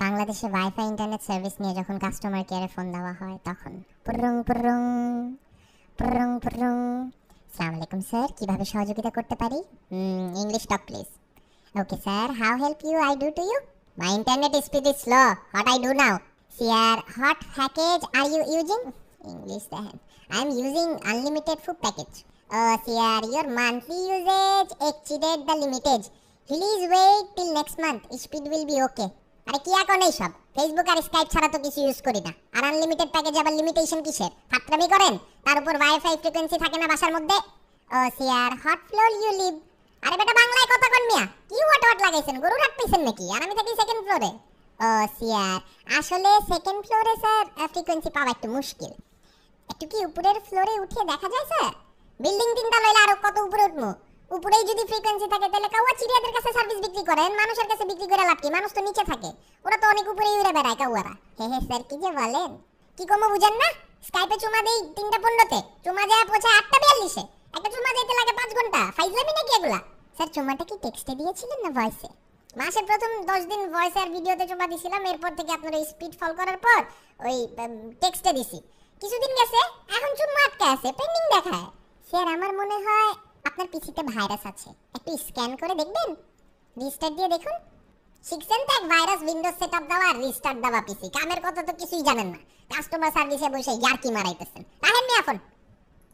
বাংলাদেশে wifi internet service নিয়ে যখন কাস্টমার কেয়ারে ফোন দেওয়া হয় তখন পুরুং পুরুং পুরুং পুরুং। আসসালামু আলাইকুম স্যার, কিভাবে সহযোগিতা করতে পারি? English talk please. Okay sir, how help you I do to you? My internet speed is slow, what I do now? Sir, what package are you using? English দেখেন, I am using unlimited food package. Sir, your monthly usage exceeded the limitage, please wait till next month, speed will be okay. আরে কি এখন এইসব? Facebook আর Skype ছাড়া তো কিছু use করি না। আর আনলিমিটেড প্যাকেজ আবার লিমিটেশন কিসের? ফাত্রামি করেন? তার উপর ওয়াইফাই ফ্রিকোয়েন্সি থাকে না বাসার মধ্যে। ও সিয়ার, হট ফ্লোর ইউ লিভ। আরে বেটা বাংলায় কথা কন মিয়া, কি হোয়াট হোয়াট লাগাইছেন? গরু রাখতেছেন নাকি? আর আমি থাকি সেকেন্ড ফ্লোরে। ও সিয়ার, আসলে সেকেন্ড ফ্লোরে স্যার ফ্রিকোয়েন্সি পাওয়া একটু মুশকিল। একটু কি উপরের ফ্লোরে উঠে দেখা যায় স্যার? বিল্ডিং তিনটা লইলে আরো কত উপরে উঠবো? উপরেই যদি ফ্রিকোয়েন্সি থাকে তাহলে কাউয়া চিড়িয়াদের কাছে সার্ভিস বিক্রি করেন, মানুষের কাছে বিক্রি করে লাভ কি? মানুষ তো নিচে থাকে, ওরা তো অনেক উপরেই উড়ে বেড়ায় কাউয়ারা। হে হে স্যার, কি যে বলেন, কি কমো বুঝেন না? স্কাইপে চুমা দেই 3:15-তে, চুমা যায় পৌঁছায় 8:42-এ। একটা চুমা দিতে লাগে 5 ঘন্টা। ফাইজলামি নাকি এগুলা? স্যার, চুমাটা কি টেক্সটে দিয়েছিলেন না ভয়েসে? মাসের প্রথম 10 দিন ভয়েসে আর ভিডিওতে চুমা দিছিলাম, এরপর থেকে আপনার এই স্পিড ফল করার পর ওই টেক্সটে দিছি। কিছুদিন গেছে, এখন চুমা আটকে আছে, পেন্ডিং দেখায়। স্যার, আমার মনে হয় আপনার পিসিতে ভাইরাস আছে, একটু স্ক্যান করে দেখবেন। রিস্টার্ট দিয়ে দেখুন। শিখছেন তো এক ভাইরাস উইন্ডোজ সেটআপ দেওয়া আর রিস্টার্ট দেওয়া পিসি, কামের কথা তো কিছুই জানেন না। কাস্টমার সার্ভিসে বসে ইয়ার্কি মারাইতেছেন। রাখেন নি এখন।